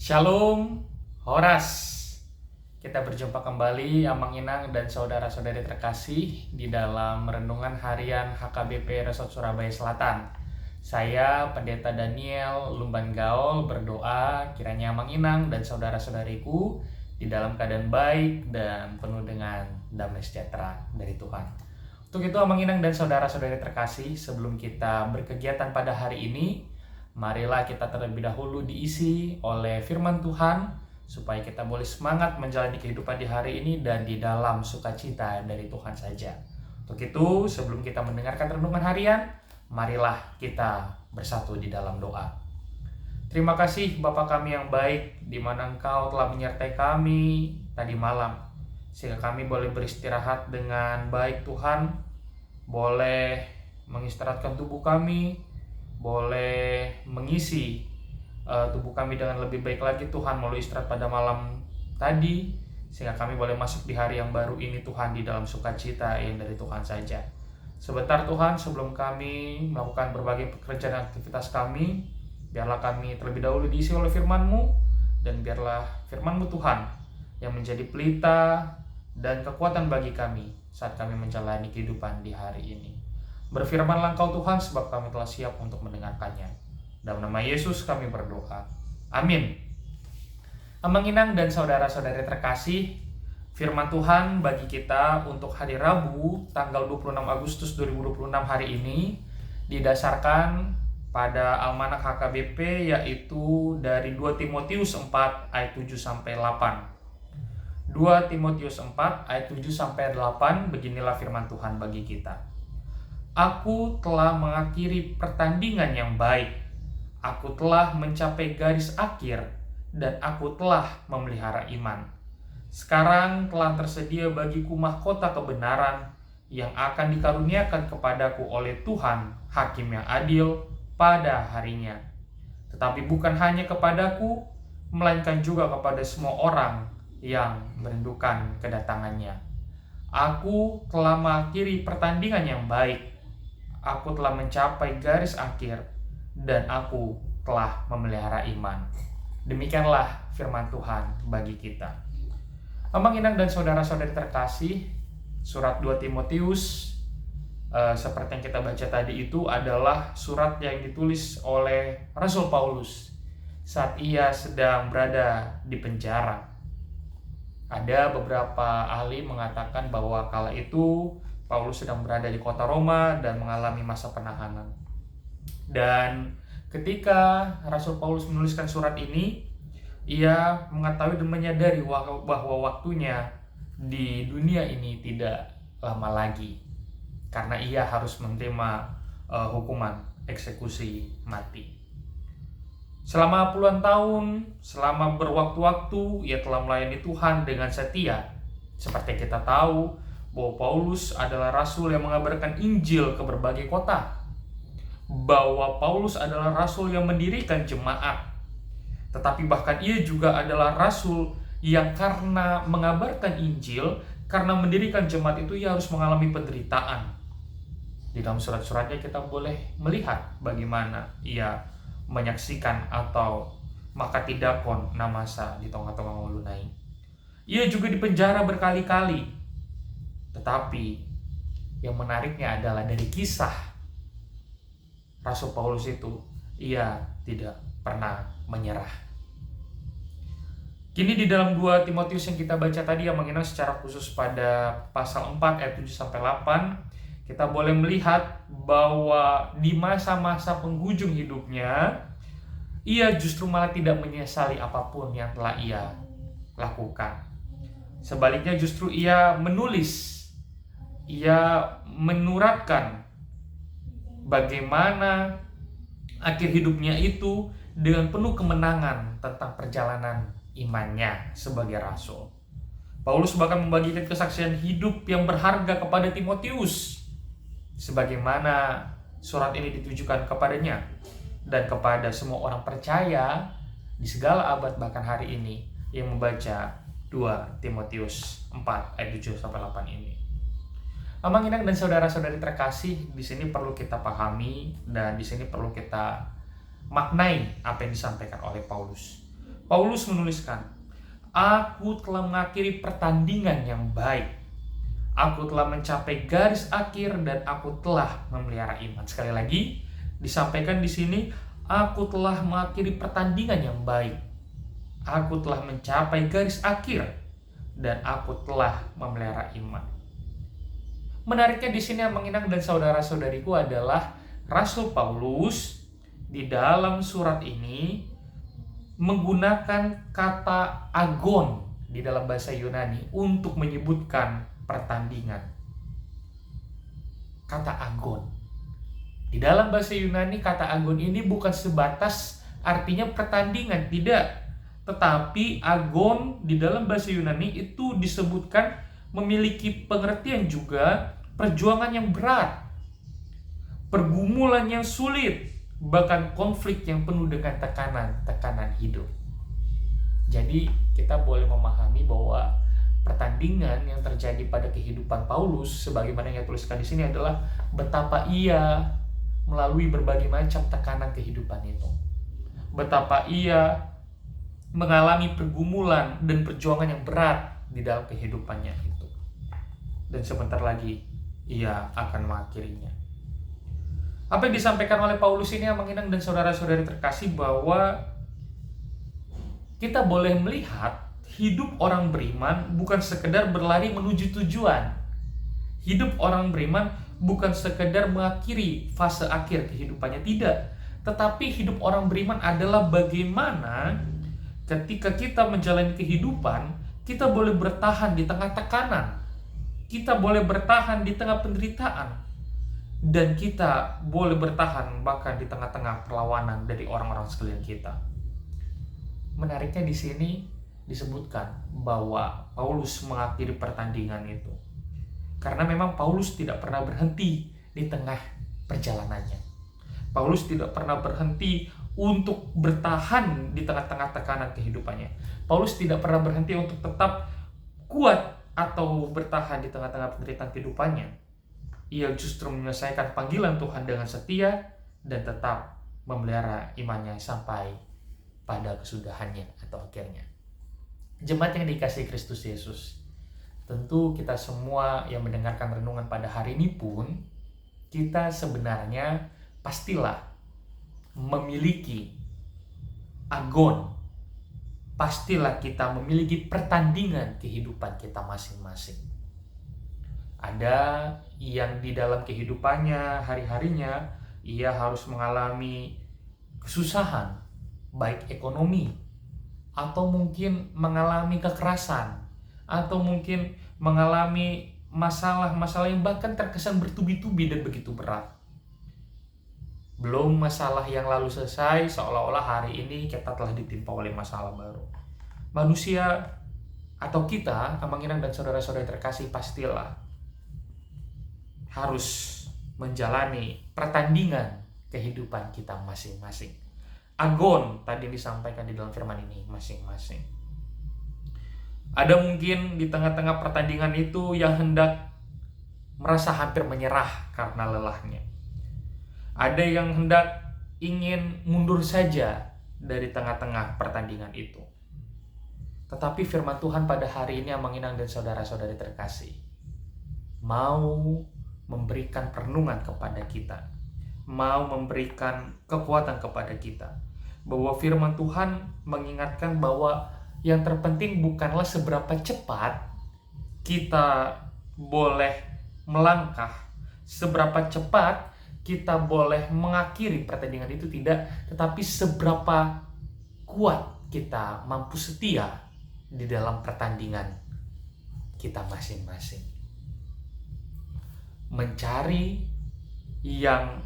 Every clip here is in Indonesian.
Shalom, Horas. Kita berjumpa kembali Amang Inang dan saudara-saudari terkasih di dalam renungan harian HKBP Resort Surabaya Selatan. Saya Pendeta Daniel Lumban Gaol berdoa kiranya Amang Inang dan saudara-saudariku di dalam keadaan baik dan penuh dengan damai sejahtera dari Tuhan. Untuk itu Amang Inang dan saudara-saudari terkasih, sebelum kita berkegiatan pada hari ini, marilah kita terlebih dahulu diisi oleh firman Tuhan supaya kita boleh semangat menjalani kehidupan di hari ini dan di dalam sukacita dari Tuhan saja. Untuk itu, sebelum kita mendengarkan renungan harian, marilah kita bersatu di dalam doa. Terima kasih Bapa kami yang baik, di mana Engkau telah menyertai kami tadi malam, sehingga kami boleh beristirahat dengan baik Tuhan, boleh mengistirahatkan tubuh kami, boleh mengisi tubuh kami dengan lebih baik lagi Tuhan melalui istirahat pada malam tadi, sehingga kami boleh masuk di hari yang baru ini Tuhan di dalam sukacita yang dari Tuhan saja. Sebentar Tuhan, sebelum kami melakukan berbagai pekerjaan dan aktivitas kami, biarlah kami terlebih dahulu diisi oleh firman-Mu, dan biarlah firman-Mu Tuhan yang menjadi pelita dan kekuatan bagi kami saat kami menjalani kehidupan di hari ini. Berfirmanlah Engkau Tuhan, sebab kami telah siap untuk mendengarkannya. Dalam nama Yesus kami berdoa. Amin. Amang Inang dan saudara-saudari terkasih, firman Tuhan bagi kita untuk hari Rabu, tanggal 26 Agustus 2026 hari ini, didasarkan pada Almanak HKBP, yaitu dari 2 Timotius 4 ayat 7-8. 2 Timotius 4 ayat 7-8, beginilah firman Tuhan bagi kita. Aku telah mengakhiri pertandingan yang baik. Aku telah mencapai garis akhir dan aku telah memelihara iman. Sekarang telah tersedia bagiku mahkota kebenaran yang akan dikaruniakan kepadaku oleh Tuhan, Hakim yang adil pada harinya. Tetapi bukan hanya kepadaku, melainkan juga kepada semua orang yang merindukan kedatangannya. Aku telah mengakhiri pertandingan yang baik. Aku telah mencapai garis akhir dan aku telah memelihara iman. Demikianlah firman Tuhan bagi kita. Amang Inang dan saudara-saudari terkasih, surat 2 Timotius seperti yang kita baca tadi itu adalah surat yang ditulis oleh Rasul Paulus saat ia sedang berada di penjara. Ada beberapa ahli mengatakan bahwa kala itu Paulus sedang berada di kota Roma dan mengalami masa penahanan. Dan ketika Rasul Paulus menuliskan surat ini, ia mengetahui dan menyadari bahwa waktunya di dunia ini tidak lama lagi, karena ia harus menerima hukuman eksekusi mati. Selama puluhan tahun, selama berwaktu-waktu, ia telah melayani Tuhan dengan setia. Seperti kita tahu bahwa Paulus adalah rasul yang mengabarkan Injil ke berbagai kota, bahwa Paulus adalah rasul yang mendirikan jemaat, tetapi bahkan ia juga adalah rasul yang karena mengabarkan Injil, karena mendirikan jemaat itu ia harus mengalami penderitaan. Di dalam surat-suratnya kita boleh melihat bagaimana ia menyaksikan atau makatidakon namasa di tengah-tengah ulunai. Ia juga dipenjara berkali-kali. Tetapi yang menariknya adalah dari kisah Rasul Paulus itu, ia tidak pernah menyerah. Kini di dalam 2 Timotius yang kita baca tadi, yang mengenai secara khusus pada pasal 4 ayat 7-8, kita boleh melihat bahwa di masa-masa penghujung hidupnya, ia justru malah tidak menyesali apapun yang telah ia lakukan. Sebaliknya justru ia menulis, ia menuratkan bagaimana akhir hidupnya itu dengan penuh kemenangan tentang perjalanan imannya sebagai rasul. Paulus bahkan membagikan kesaksian hidup yang berharga kepada Timotius, sebagaimana surat ini ditujukan kepadanya dan kepada semua orang percaya di segala abad bahkan hari ini yang membaca 2 Timotius 4 ayat 7-8 ini. Amang Inang dan saudara-saudari terkasih, di sini perlu kita pahami dan di sini perlu kita maknai apa yang disampaikan oleh Paulus. Paulus menuliskan, "Aku telah mengakhiri pertandingan yang baik. Aku telah mencapai garis akhir dan aku telah memelihara iman." Sekali lagi, disampaikan di sini, aku telah mengakhiri pertandingan yang baik. Aku telah mencapai garis akhir dan aku telah memelihara iman. Menariknya di sini Amang Inang dan saudara-saudariku adalah Rasul Paulus di dalam surat ini menggunakan kata agon di dalam bahasa Yunani untuk menyebutkan pertandingan. Kata agon. Di dalam bahasa Yunani kata agon ini bukan sebatas artinya pertandingan, tidak. Tetapi agon di dalam bahasa Yunani itu disebutkan memiliki pengertian juga perjuangan yang berat, pergumulan yang sulit, bahkan konflik yang penuh dengan tekanan hidup. Jadi kita boleh memahami bahwa pertandingan yang terjadi pada kehidupan Paulus, sebagaimana yang tuliskan di sini, adalah betapa ia melalui berbagai macam tekanan kehidupan itu. Betapa ia mengalami pergumulan dan perjuangan yang berat di dalam kehidupannya itu. Dan sebentar lagi ia akan mengakhirinya. Apa yang disampaikan oleh Paulus ini Amang Inang dan saudara-saudari terkasih, bahwa kita boleh melihat hidup orang beriman bukan sekedar berlari menuju tujuan. Hidup orang beriman bukan sekedar mengakhiri fase akhir kehidupannya, tidak. Tetapi hidup orang beriman adalah bagaimana ketika kita menjalani kehidupan, kita boleh bertahan di tengah tekanan, kita boleh bertahan di tengah penderitaan, dan kita boleh bertahan bahkan di tengah-tengah perlawanan dari orang-orang sekeliling kita. Menariknya di sini disebutkan bahwa Paulus mengakhiri pertandingan itu karena memang Paulus tidak pernah berhenti di tengah perjalanannya. Paulus tidak pernah berhenti untuk bertahan di tengah-tengah tekanan kehidupannya. Paulus tidak pernah berhenti untuk tetap kuat atau bertahan di tengah-tengah penderitaan kehidupannya. Ia justru menyelesaikan panggilan Tuhan dengan setia dan tetap memelihara imannya sampai pada kesudahannya atau akhirnya. Jemaat yang dikasihi Kristus Yesus, tentu kita semua yang mendengarkan renungan pada hari ini pun, kita sebenarnya pastilah memiliki agon, pastilah kita memiliki pertandingan kehidupan kita masing-masing. Ada yang di dalam kehidupannya hari-harinya ia harus mengalami kesusahan, baik ekonomi, atau mungkin mengalami kekerasan, atau mungkin mengalami masalah-masalah yang bahkan terkesan bertubi-tubi dan begitu berat. Belum masalah yang lalu selesai, seolah-olah hari ini kita telah ditimpa oleh masalah baru. Manusia atau kita, Amang Inang dan saudara-saudara terkasih, pastilah harus menjalani pertandingan kehidupan kita masing-masing. Agon tadi disampaikan di dalam firman ini masing-masing. Ada mungkin di tengah-tengah pertandingan itu yang hendak merasa hampir menyerah karena lelahnya. Ada yang hendak ingin mundur saja dari tengah-tengah pertandingan itu. Tetapi firman Tuhan pada hari ini Amang Inang dan saudara-saudari terkasih mau memberikan perenungan kepada kita, mau memberikan kekuatan kepada kita, bahwa firman Tuhan mengingatkan bahwa yang terpenting bukanlah seberapa cepat kita boleh melangkah, seberapa cepat kita boleh mengakhiri pertandingan itu, tidak, tetapi seberapa kuat kita mampu setia di dalam pertandingan kita masing-masing. Mencari yang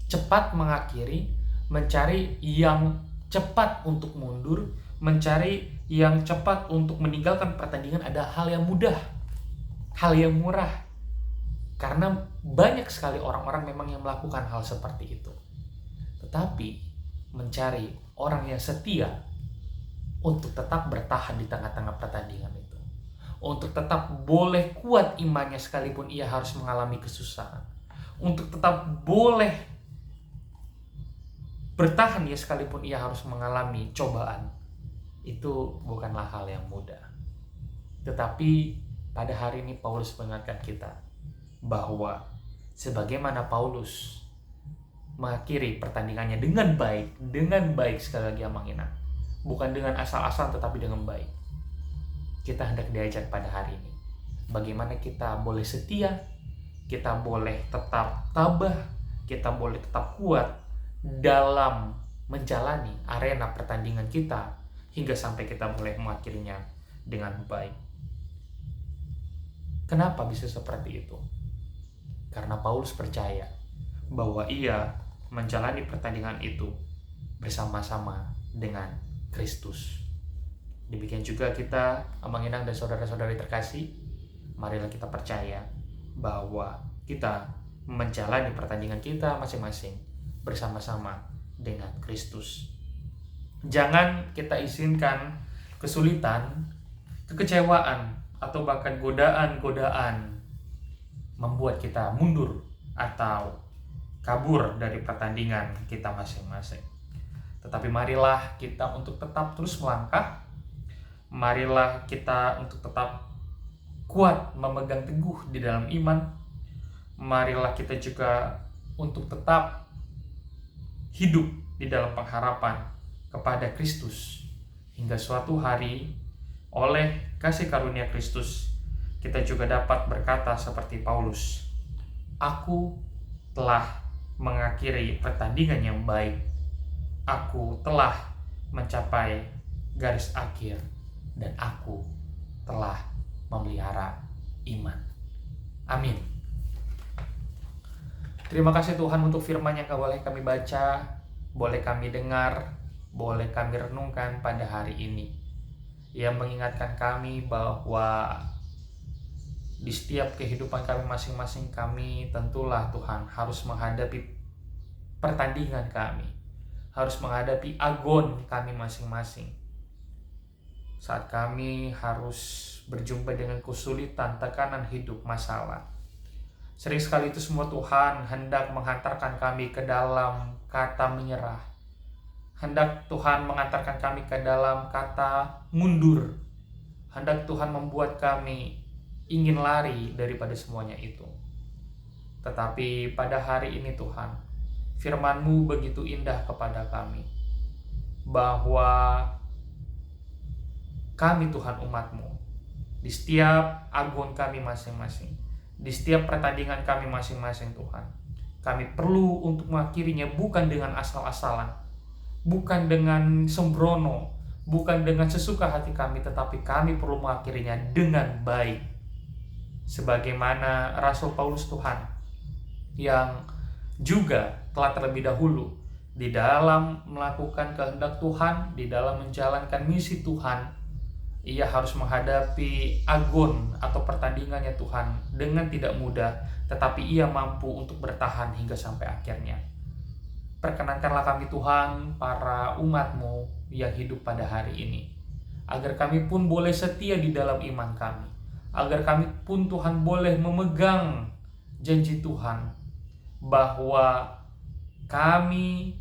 cepat mengakhiri, mencari yang cepat untuk mundur, mencari yang cepat untuk meninggalkan pertandingan adalah hal yang mudah, hal yang murah. Karena banyak sekali orang-orang memang yang melakukan hal seperti itu. Tetapi mencari orang yang setia untuk tetap bertahan di tengah-tengah pertandingan itu, untuk tetap boleh kuat imannya sekalipun ia harus mengalami kesusahan, untuk tetap boleh bertahan ya sekalipun ia harus mengalami cobaan. Itu bukanlah hal yang mudah. Tetapi pada hari ini Paulus mengingatkan kita bahwa sebagaimana Paulus mengakhiri pertandingannya dengan baik sekali lagi Amang Inang. Bukan dengan asal-asalan tetapi dengan baik. Kita hendak diajak pada hari ini. Bagaimana kita boleh setia, kita boleh tetap tabah, kita boleh tetap kuat dalam menjalani arena pertandingan kita hingga sampai kita boleh mengakhirinya dengan baik. Kenapa bisa seperti itu? Karena Paulus percaya bahwa ia menjalani pertandingan itu bersama-sama dengan Kristus. Demikian juga kita, Amang Inang dan saudara-saudari terkasih, marilah kita percaya bahwa kita menjalani pertandingan kita masing-masing bersama-sama dengan Kristus. Jangan kita izinkan kesulitan, kekecewaan, atau bahkan godaan-godaan membuat kita mundur atau kabur dari pertandingan kita masing-masing. Tetapi marilah kita untuk tetap terus melangkah. Marilah kita untuk tetap kuat memegang teguh di dalam iman. Marilah kita juga untuk tetap hidup di dalam pengharapan kepada Kristus. Hingga suatu hari oleh kasih karunia Kristus kita juga dapat berkata seperti Paulus, "Aku telah mengakhiri pertandingan yang baik. Aku telah mencapai garis akhir dan aku telah memelihara iman." Amin. Terima kasih Tuhan untuk firman yang boleh kami baca, boleh kami dengar, boleh kami renungkan pada hari ini. Yang mengingatkan kami bahwa di setiap kehidupan kami masing-masing, kami tentulah Tuhan harus menghadapi pertandingan kami, harus menghadapi agon kami masing-masing. Saat kami harus berjumpa dengan kesulitan, tekanan hidup, masalah. Sering sekali itu semua Tuhan hendak menghantarkan kami ke dalam kata menyerah. Hendak Tuhan mengantarkan kami ke dalam kata mundur. Hendak Tuhan membuat kami ingin lari daripada semuanya itu. Tetapi pada hari ini Tuhan, firman-Mu begitu indah kepada kami. Bahwa kami Tuhan umat-Mu, di setiap agon kami masing-masing, di setiap pertandingan kami masing-masing Tuhan, kami perlu untuk mengakhirinya bukan dengan asal-asalan, bukan dengan sembrono, bukan dengan sesuka hati kami, tetapi kami perlu mengakhirinya dengan baik. Sebagaimana Rasul Paulus Tuhan, yang juga telah terlebih dahulu di dalam melakukan kehendak Tuhan, di dalam menjalankan misi Tuhan, ia harus menghadapi agon atau pertandingannya Tuhan dengan tidak mudah, tetapi ia mampu untuk bertahan hingga sampai akhirnya. Perkenankanlah kami Tuhan, para umat-Mu yang hidup pada hari ini, agar kami pun boleh setia di dalam iman kami, agar kami pun Tuhan boleh memegang janji Tuhan, bahwa kami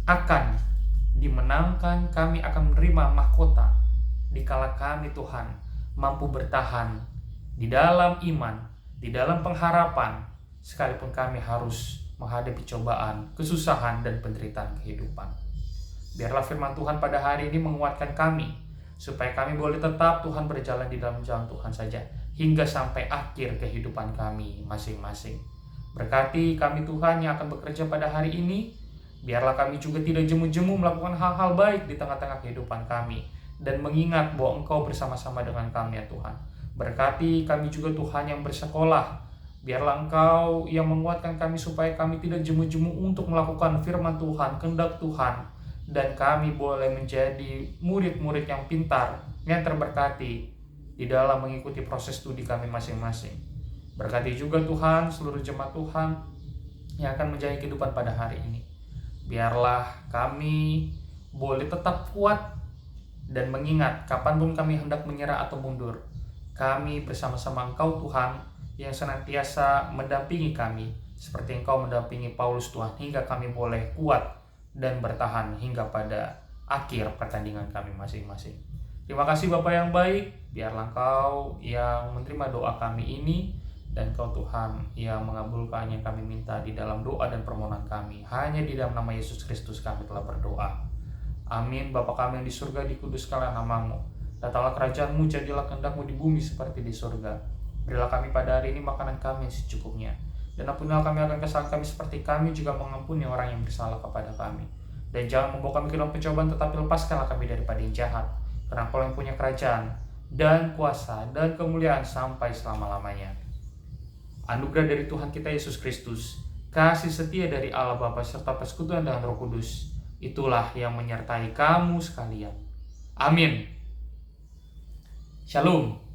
akan dimenangkan, kami akan menerima mahkota, dikala kami Tuhan mampu bertahan di dalam iman, di dalam pengharapan, sekalipun kami harus menghadapi cobaan, kesusahan, dan penderitaan kehidupan. Biarlah firman Tuhan pada hari ini menguatkan kami, supaya kami boleh tetap Tuhan berjalan di dalam jalan Tuhan saja, hingga sampai akhir kehidupan kami masing-masing. Berkati kami Tuhan yang akan bekerja pada hari ini, biarlah kami juga tidak jemu-jemu melakukan hal-hal baik di tengah-tengah kehidupan kami, dan mengingat bahwa Engkau bersama-sama dengan kami ya Tuhan. Berkati kami juga Tuhan yang bersekolah, biarlah Engkau yang menguatkan kami supaya kami tidak jemu-jemu untuk melakukan firman Tuhan, kehendak Tuhan, dan kami boleh menjadi murid-murid yang pintar, yang terberkati di dalam mengikuti proses studi kami masing-masing. Berkati juga Tuhan seluruh jemaat Tuhan yang akan menjalani kehidupan pada hari ini. Biarlah kami boleh tetap kuat dan mengingat kapanpun kami hendak menyerah atau mundur, kami bersama-sama Engkau Tuhan yang senantiasa mendampingi kami, seperti Engkau mendampingi Paulus Tuhan, hingga kami boleh kuat dan bertahan hingga pada akhir pertandingan kami masing-masing. Terima kasih Bapa yang baik, biarlah Engkau yang menerima doa kami ini, dan Kau Tuhan yang mengabulkan yang kami minta di dalam doa dan permohonan kami. Hanya di dalam nama Yesus Kristus kami telah berdoa. Amin. Bapa kami yang di surga, dikuduskanlah nama-Mu. Datanglah kerajaan-Mu, jadilah kehendak-Mu di bumi seperti di surga. Berilah kami pada hari ini makanan kami yang secukupnya. Dan ampunilah kami akan kesalahan kami seperti kami juga mengampuni orang yang bersalah kepada kami. Dan jangan membawa kami ke dalam pencobaan, tetapi lepaskanlah kami daripada yang jahat. Karena Engkau yang punya kerajaan dan kuasa dan kemuliaan sampai selama-lamanya. Anugerah dari Tuhan kita Yesus Kristus, kasih setia dari Allah Bapa serta persekutuan dengan Roh Kudus, itulah yang menyertai kamu sekalian. Amin. Shalom.